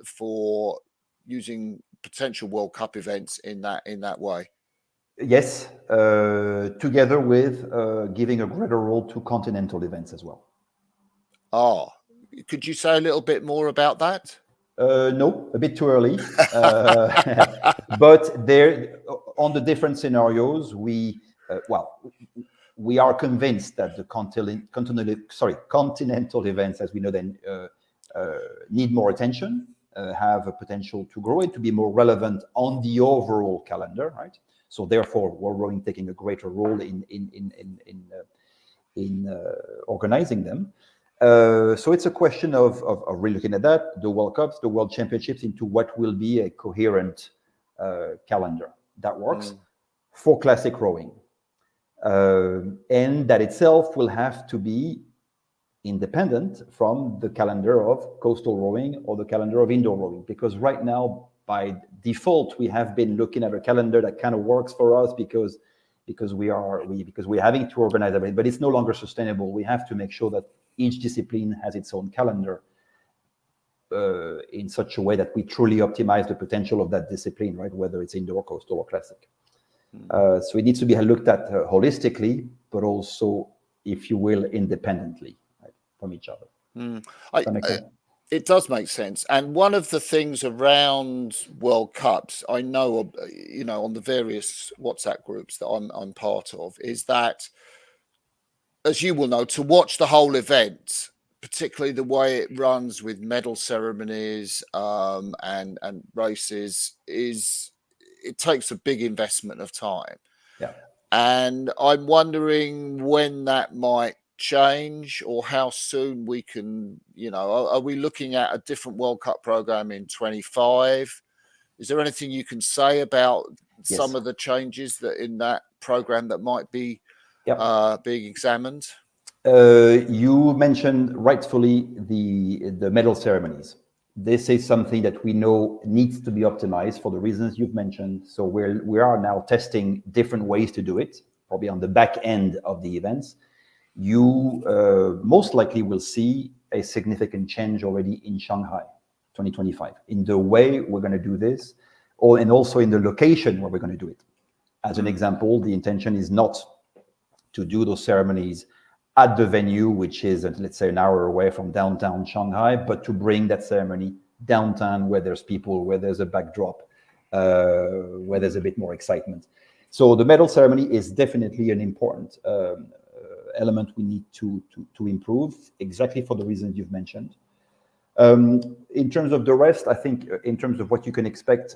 for using potential World Cup events in that way. Yes, together with giving a greater role to continental events as well. Oh, could you say a little bit more about that? No, a bit too early. But there, on the different scenarios, we are convinced that the continental events, as we know them, need more attention, have a potential to grow and to be more relevant on the overall calendar, right? So therefore, world rowing taking a greater role in organizing them. So it's a question of really looking at that, the World Cups, the World Championships, into what will be a coherent calendar that works for classic rowing. And that itself will have to be independent from the calendar of coastal rowing or the calendar of indoor rowing. Because right now, by default, we have been looking at a calendar that kind of works for us because we're having to organize everything, but it's no longer sustainable. We have to make sure that each discipline has its own calendar in such a way that we truly optimize the potential of that discipline, right? Whether it's indoor, coastal, or classic. So it needs to be looked at holistically, but also, if you will, independently, right, from each other. Does that make sense? It does make sense. And one of the things around World Cups, I know, on the various WhatsApp groups that I'm part of, is that, as you will know, to watch the whole event, particularly the way it runs with medal ceremonies and races, it takes a big investment of time. Yeah. And I'm wondering when that might change, or how soon we can, are we looking at a different World Cup program in 25? Is there anything you can say about some of the changes that in that program that might be being examined? You mentioned rightfully the medal ceremonies. This is something that we know needs to be optimized for the reasons you've mentioned. So we are now testing different ways to do it, probably on the back end of the events. You most likely will see a significant change already in Shanghai 2025 in the way we're going to do this, and also in the location where we're going to do it. As an example, the intention is not to do those ceremonies at the venue, which is, let's say, an hour away from downtown Shanghai, but to bring that ceremony downtown where there's people, where there's a backdrop, where there's a bit more excitement. So the medal ceremony is definitely an important element we need to improve, exactly for the reasons you've mentioned. In terms of the rest, I think in terms of what you can expect,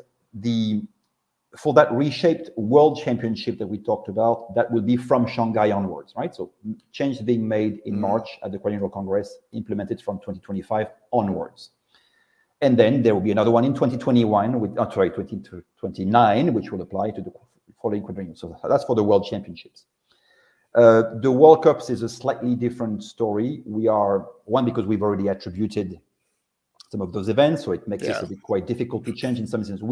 for that reshaped World Championship that we talked about, that will be from Shanghai onwards, right? So change being made in March at the Quadrennial Congress, implemented from 2025 onwards. And then there will be another one in 2021, 2029, which will apply to the following quadrennial. So that's for the World Championships. The World Cups is a slightly different story. Because we've already attributed some of those events, so it makes this a bit quite difficult to change in some sense.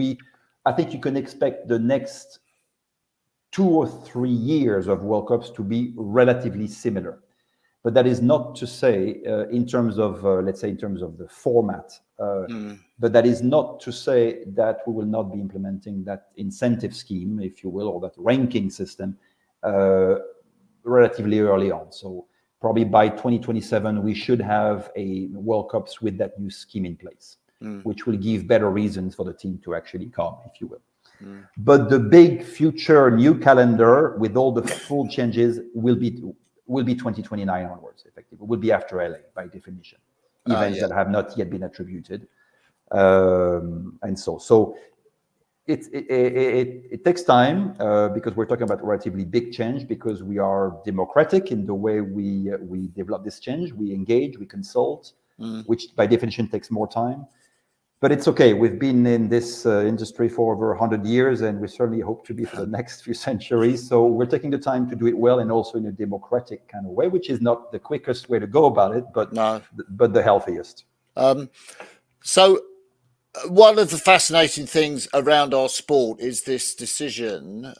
I think you can expect the next 2 or 3 years of World Cups to be relatively similar. But that is not to say, in terms of, let's say, in terms of the format, but that is not to say that we will not be implementing that incentive scheme, if you will, or that ranking system relatively early on. So probably by 2027, we should have a World Cups with that new scheme in place, which will give better reasons for the team to actually come, if you will. But the big future new calendar with all the full changes will be 2029 onwards, effectively. It will be after LA by definition. Events that have not yet been attributed. And so it takes time because we're talking about a relatively big change, because we are democratic in the way we develop this change. We engage, we consult, which by definition takes more time. But it's okay. We've been in this industry for over 100 years, and we certainly hope to be for the next few centuries. So we're taking the time to do it well, and also in a democratic kind of way, which is not the quickest way to go about it, but the healthiest. So one of the fascinating things around our sport is this decision,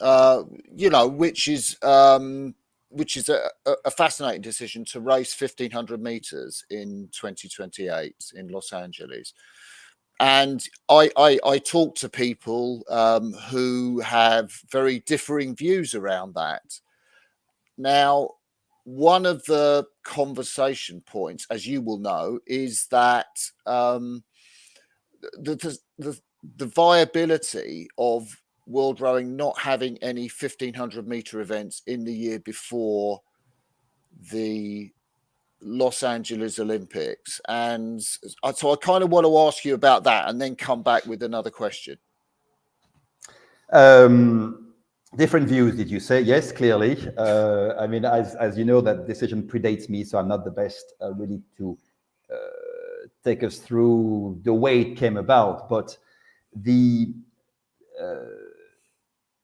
which is a fascinating decision to race 1,500 meters in 2028 in Los Angeles. And I talk to people who have very differing views around that. Now, one of the conversation points, as you will know, is that the viability of world rowing not having any 1,500 meter events in the year before the Los Angeles Olympics. And so I kind of want to ask you about that and then come back with another question. Different views, did you say? Yes, clearly. I mean, as you know, that decision predates me, so I'm not the best really to take us through the way it came about. But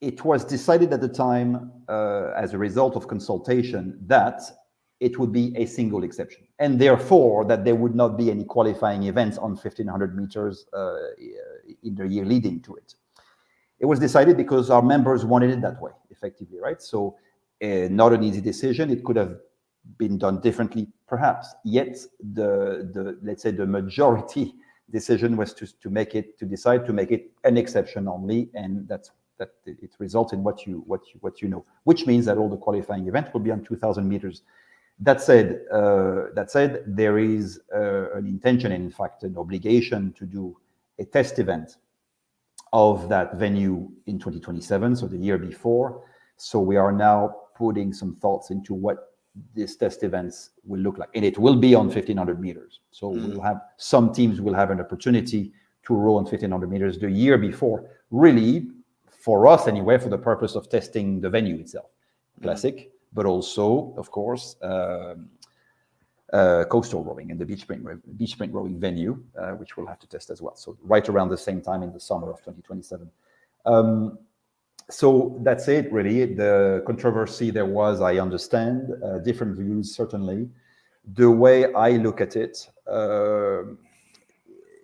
it was decided at the time, as a result of consultation, that it would be a single exception, and therefore that there would not be any qualifying events on 1,500 meters in the year leading to it. It was decided because our members wanted it that way, effectively, right? So not an easy decision. It could have been done differently, perhaps. Yet the let's say the majority decision was to decide to make it an exception only, and that it results in what you know, which means that all the qualifying events will be on 2,000 meters. That said, there is an intention, and in fact, an obligation to do a test event of that venue in 2027, so the year before. So we are now putting some thoughts into what these test events will look like, and it will be on 1,500 meters. So we'll have some teams will have an opportunity to row on 1,500 meters the year before, really, for us anyway, for the purpose of testing the venue itself, classic, but also, of course, coastal rowing and the beach sprint rowing venue, which we'll have to test as well. So right around the same time in the summer of 2027. So that's it, really. The controversy there was, I understand, different views, certainly. The way I look at it,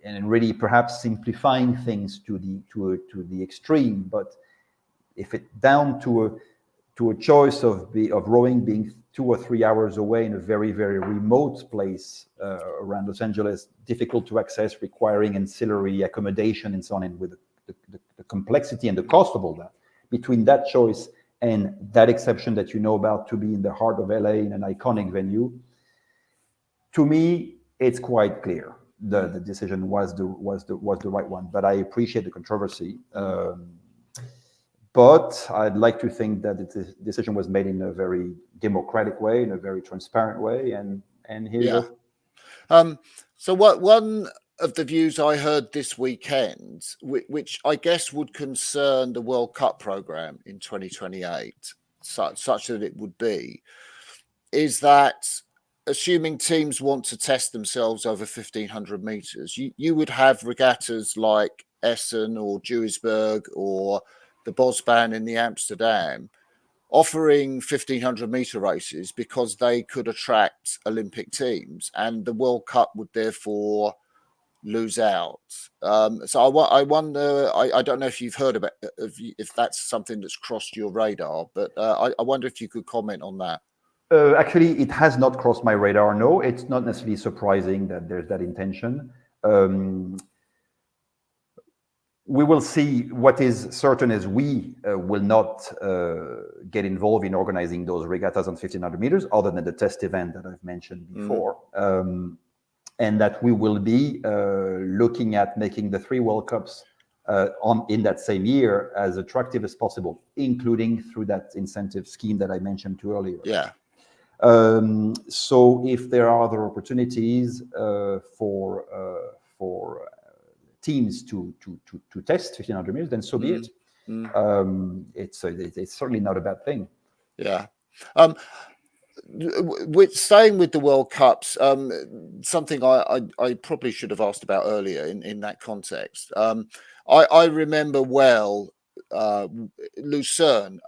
and really perhaps simplifying things to the extreme, but if it down to a choice of rowing being 2 or 3 hours away in a very, very remote place around Los Angeles, difficult to access, requiring ancillary accommodation and so on, and with the complexity and the cost of all that, between that choice and that exception that you know about, to be in the heart of LA in an iconic venue, to me, it's quite clear. The decision was the right one, but I appreciate the controversy. But I'd like to think that the decision was made in a very democratic way, in a very transparent way, and here you go. So one of the views I heard this weekend, which I guess would concern the World Cup program in 2028, such that it would be, is that assuming teams want to test themselves over 1,500 meters, you would have regattas like Essen or Duisburg or the Bosbaan in the Amsterdam offering 1,500 meter races because they could attract Olympic teams, and the World Cup would therefore lose out. So I wonder, I don't know if you've heard about, if that's something that's crossed your radar, but I wonder if you could comment on that. Actually, it has not crossed my radar. No, it's not necessarily surprising that there's that intention. We will see. What is certain is we will not get involved in organizing those regattas on 1,500 meters, other than the test event that I've mentioned before. And that we will be looking at making the 3 World Cups in that same year as attractive as possible, including through that incentive scheme that I mentioned to earlier. Yeah. So if there are other opportunities for teams to test 1,500 meters, then so be it. It's certainly not a bad thing. Yeah. with staying with the World Cups, something I probably should have asked about earlier in that context. I remember well Lucerne.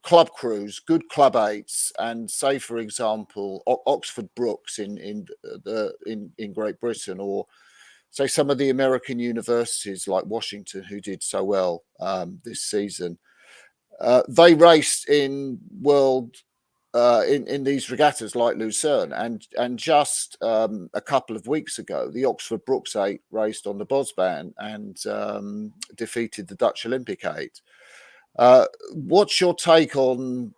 Club crews, good club eights, and say, for example, Oxford Brookes in Great Britain, or say some of the American universities like Washington, who did so well this season. They raced in world in these regattas like Lucerne, and just a couple of weeks ago, the Oxford Brookes 8 raced on the Bosban and defeated the Dutch Olympic 8. What's your take on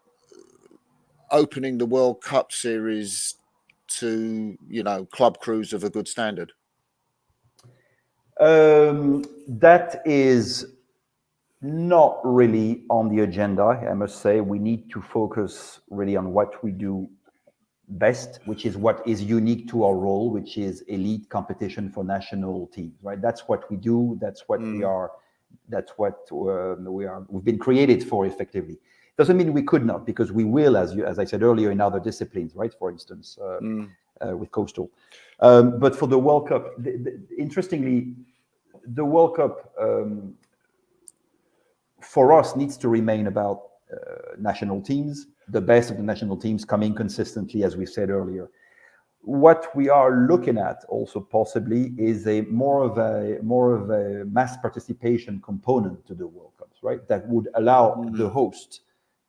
opening the World Cup series to, club crews of a good standard? That is not really on the agenda, I must say. We need to focus really on what we do best, which is what is unique to our role, which is elite competition for national teams, right? That's what we do. That's what we are. That's what we've been created for, effectively. Doesn't mean we could not, because we will, as I said earlier, in other disciplines, right? For instance, with coastal. But for the World Cup, interestingly, the World Cup for us needs to remain about national teams, the best of the national teams coming consistently, as we said earlier. What we are looking at also possibly is a more of a mass participation component to the World Cups, right? That would allow the host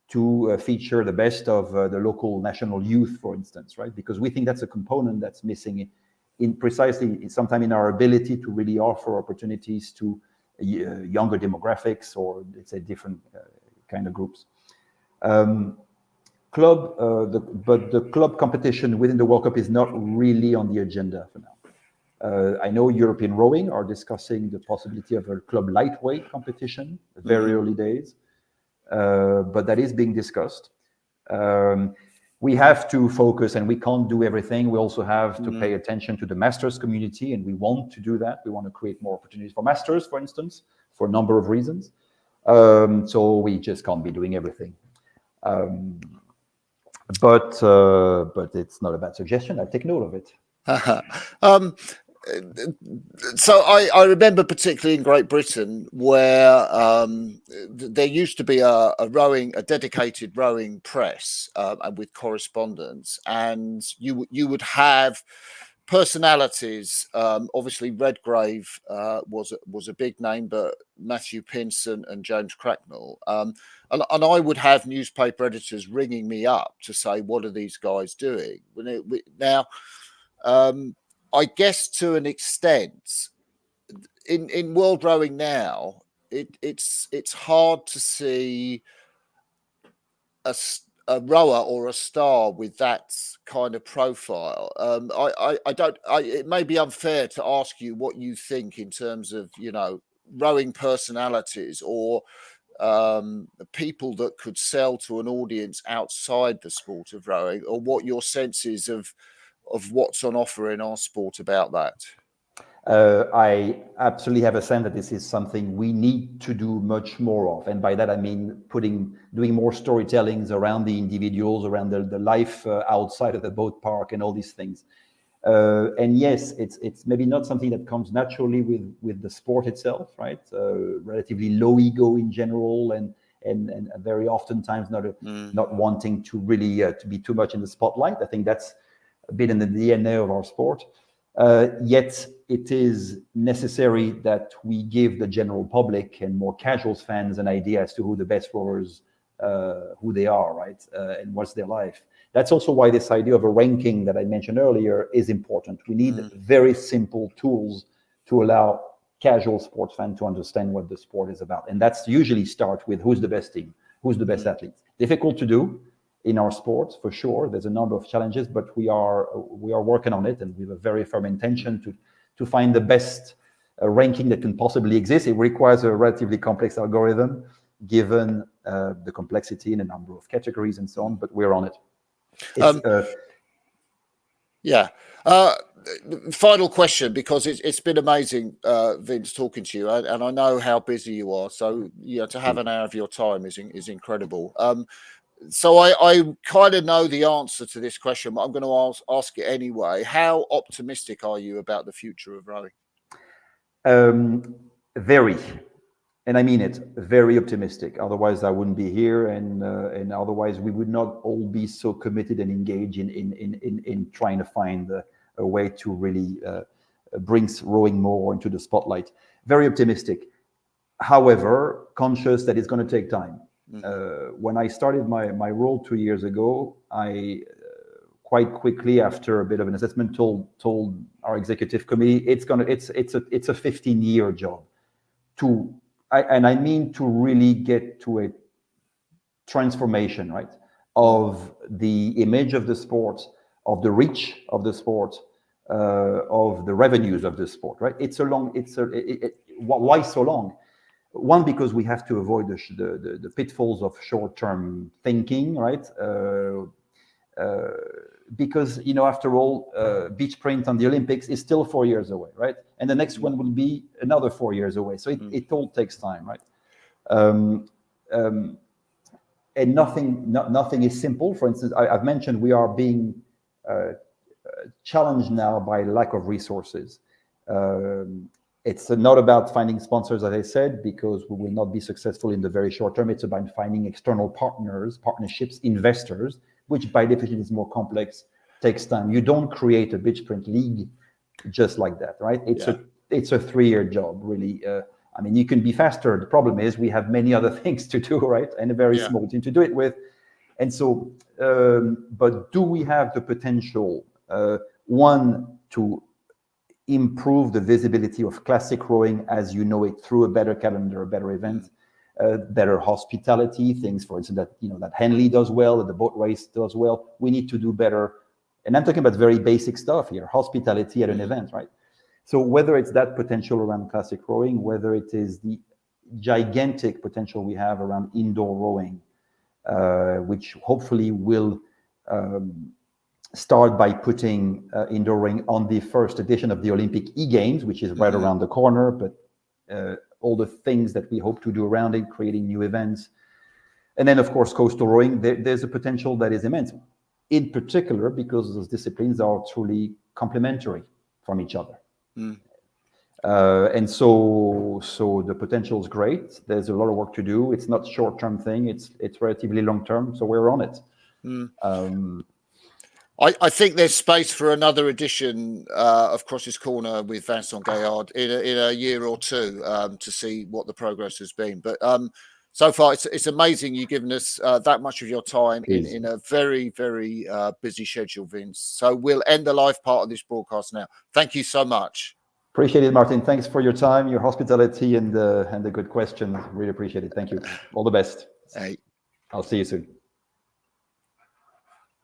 to feature the best of the local national youth, for instance, right? Because we think that's a component that's missing in precisely sometime in our ability to really offer opportunities to younger demographics, or let's say different kind of groups. But the club competition within the World Cup is not really on the agenda for now. I know European Rowing are discussing the possibility of a club lightweight competition, very early days, but that is being discussed. We have to focus, and we can't do everything. We also have to pay attention to the masters community, and we want to do that. We want to create more opportunities for masters, for instance, for a number of reasons. So we just can't be doing everything. But it's not a bad suggestion. I take note of it. So I remember particularly in Great Britain where there used to be a dedicated rowing press and with correspondence, and you would have personalities. Obviously, Redgrave was a big name, but Matthew Pinson and James Cracknell. And I would have newspaper editors ringing me up to say, what are these guys doing? Now, I guess to an extent, in world rowing now, it's hard to see a rower or a star with that kind of profile. It may be unfair to ask you what you think in terms of, rowing personalities or people that could sell to an audience outside the sport of rowing, or what your sense is of what's on offer in our sport about that. I absolutely have a sense that this is something we need to do much more of, and by that I mean doing more storytellings around the individuals, around the life outside of the boat park, and all these things. And yes, it's maybe not something that comes naturally with the sport itself, right? Relatively low ego in general, and very oftentimes not wanting to really to be too much in the spotlight. I think that's a bit in the DNA of our sport. Yet it is necessary that we give the general public and more casual fans an idea as to who the best rowers, who they are, right? And what's their life. That's also why this idea of a ranking that I mentioned earlier is important. We need very simple tools to allow casual sports fans to understand what the sport is about. And that's usually start with who's the best team, who's the best athlete. Difficult to do in our sports, for sure. There's a number of challenges, but we are working on it, and we have a very firm intention to find the best ranking that can possibly exist. It requires a relatively complex algorithm, given the complexity in a number of categories and so on, but we're on it. Final question, because it's been amazing, Vince, talking to you, and I know how busy you are. So to have an hour of your time is incredible. So I kind of know the answer to this question, but I'm going to ask it anyway. How optimistic are you about the future of rowing? Very, and I mean it, very optimistic. Otherwise, I wouldn't be here, and otherwise we would not all be so committed and engaged in trying to find a way to really bring rowing more into the spotlight. Very optimistic. However, conscious that it's going to take time. When I started my role 2 years ago, I quite quickly, after a bit of an assessment, told our executive committee it's a 15-year job and I mean to really get to a transformation, right, of the image of the sport, of the reach of the sport, of the revenues of the sport, right? Why so long? One, because we have to avoid the pitfalls of short-term thinking, right? Because, after all, beach sprint on the Olympics is still 4 years away, right? And the next one will be another 4 years away. So it all takes time, right? And nothing is simple. For instance, I've mentioned we are being challenged now by lack of resources. It's not about finding sponsors, as I said, because we will not be successful in the very short term. It's about finding external partnerships, investors, which by definition is more complex, takes time. You don't create a beach sprint league just like that, right? It's a 3-year job, really. I mean, you can be faster. The problem is we have many other things to do, right? And a very small team to do it with. And so, but do we have the potential, one, to improve the visibility of classic rowing as you know it through a better calendar, a better event, better hospitality, things, for instance, that Henley does well, that the boat race does well. We need to do better. And I'm talking about very basic stuff here, hospitality at an event, right? So whether it's that potential around classic rowing, whether it is the gigantic potential we have around indoor rowing, which hopefully will start by putting indoor rowing on the first edition of the Olympic e-games, which is right around the corner, but all the things that we hope to do around it, creating new events. And then, of course, coastal rowing, there's a potential that is immense, in particular because those disciplines are truly complementary from each other. And so the potential is great. There's a lot of work to do. It's not short-term thing. It's relatively long-term. So we're on it. I think there's space for another edition of Cross's Corner with Vincent Gaillard in a year or two to see what the progress has been. But so far, it's amazing you've given us that much of your time in a very, very busy schedule, Vince. So we'll end the live part of this broadcast now. Thank you so much. Appreciate it, Martin. Thanks for your time, your hospitality, and the good questions. Really appreciate it. Thank you. All the best. Hey. I'll see you soon.